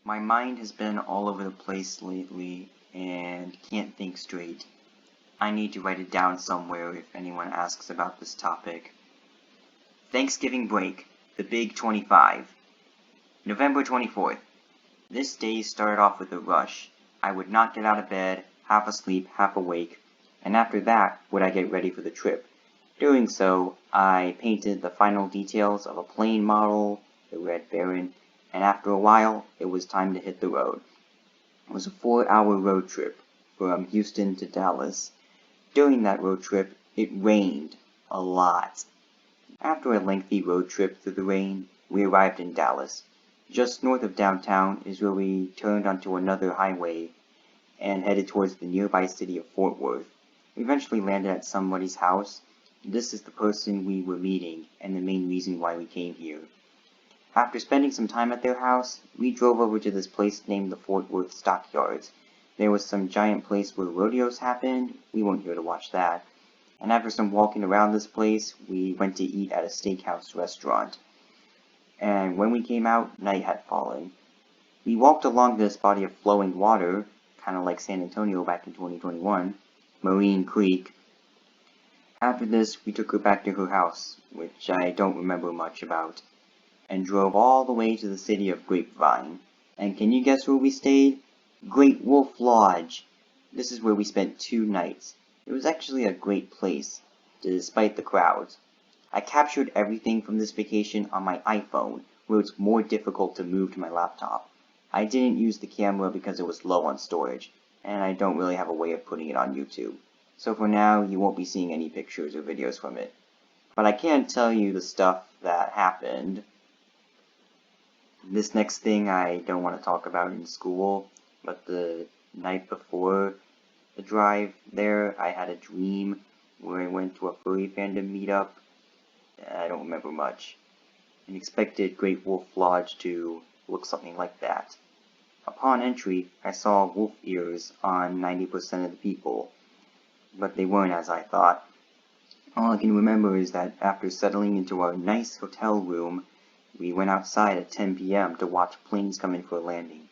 My mind has been all over the place lately and can't think straight. I need to write it down somewhere if anyone asks about this topic. Thanksgiving break, the big 25. November 24th. This day started off with a rush. I would not get out of bed, half asleep, half awake, and after that would I get ready for the trip. Doing so, I painted the final details of a plane model, the Red Baron, and after a while, it was time to hit the road. It was a 4-hour road trip from Houston to Dallas. During that road trip, it rained a lot. After a lengthy road trip through the rain, we arrived in Dallas. Just north of downtown is where we turned onto another highway and headed towards the nearby city of Fort Worth. We eventually landed at somebody's house. This is the person we were meeting and the main reason why we came here. After spending some time at their house, we drove over to this place named the Fort Worth Stockyards. There was some giant place where rodeos happened. We weren't here to watch that. And after some walking around this place, we went to eat at a steakhouse restaurant. And when we came out, night had fallen. We walked along this body of flowing water, kind of like San Antonio back in 2021, Marine Creek. After this, we took her back to her house, which I don't remember much about, and drove all the way to the city of Grapevine. And can you guess where we stayed? Great Wolf Lodge. This is where we spent 2 nights. It was actually a great place, despite the crowds. I captured everything from this vacation on my iPhone, where it's more difficult to move to my laptop. I didn't use the camera because it was low on storage, and I don't really have a way of putting it on YouTube. So for now, you won't be seeing any pictures or videos from it. But I can tell you the stuff that happened. This next thing I don't want to talk about in school, but the night before the drive there, I had a dream where I went to a furry fandom meetup. I don't remember much, and expected Great Wolf Lodge to look something like that. Upon entry, I saw wolf ears on 90% of the people, but they weren't as I thought. All I can remember is that after settling into our nice hotel room, we went outside at 10 p.m. to watch planes come in for a landing.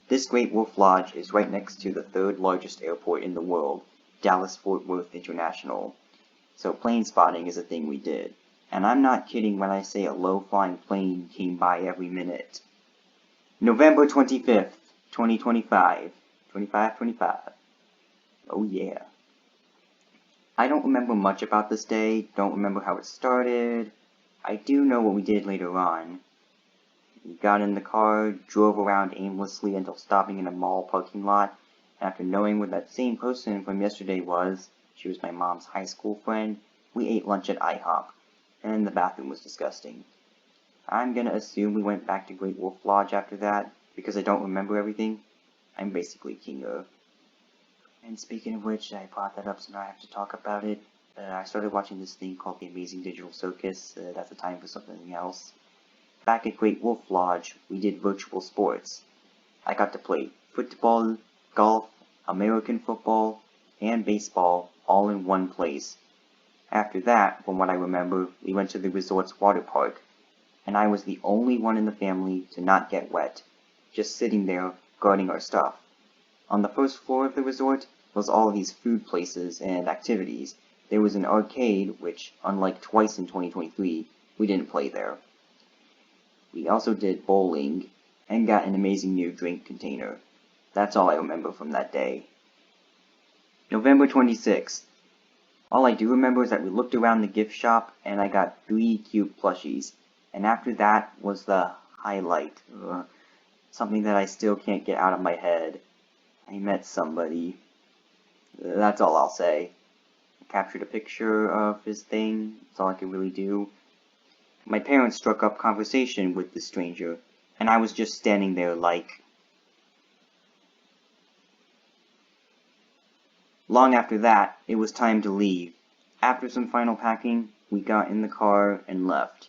This Great Wolf Lodge is right next to the 3rd largest airport in the world, Dallas-Fort Worth International. So plane spotting is a thing we did. And I'm not kidding when I say a low-flying plane came by every minute. November 25th, 2025. 25. Oh yeah. I don't remember much about this day, don't remember how it started. I do know what we did later on. We got in the car, drove around aimlessly until stopping in a mall parking lot. After knowing where that same person from yesterday was, she was my mom's high school friend, we ate lunch at IHOP, and the bathroom was disgusting. I'm gonna assume we went back to Great Wolf Lodge after that, because I don't remember everything. I'm basically Kingo. And speaking of which, I brought that up so now I have to talk about it. I started watching this thing called The Amazing Digital Circus. That's the time for something else. Back at Great Wolf Lodge, we did virtual sports. I got to play football, golf, American football, and baseball all in one place. After that, from what I remember, we went to the resort's water park, and I was the only one in the family to not get wet, just sitting there guarding our stuff. On the first floor of the resort was all these food places and activities. There was an arcade, which, unlike twice in 2023, we didn't play there. We also did bowling, and got an amazing new drink container. That's all I remember from that day. November 26th. All I do remember is that we looked around the gift shop, and I got 3 cute plushies. And after that was the highlight. Something that I still can't get out of my head. I met somebody. That's all I'll say. I captured a picture of his thing. That's all I could really do. My parents struck up conversation with the stranger, and I was just standing there like... Long after that, it was time to leave. After some final packing, we got in the car and left.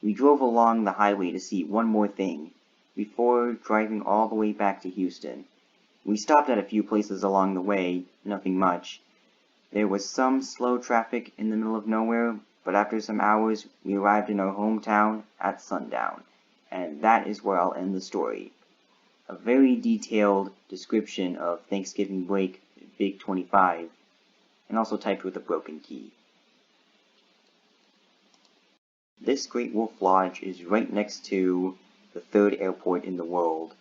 We drove along the highway to see one more thing, before driving all the way back to Houston. We stopped at a few places along the way, nothing much. There was some slow traffic in the middle of nowhere, but after some hours, we arrived in our hometown at sundown, and that is where I'll end the story. a very detailed description of Thanksgiving break Big 25, and also typed with a broken key. This Great Wolf Lodge is right next to the third airport in the world,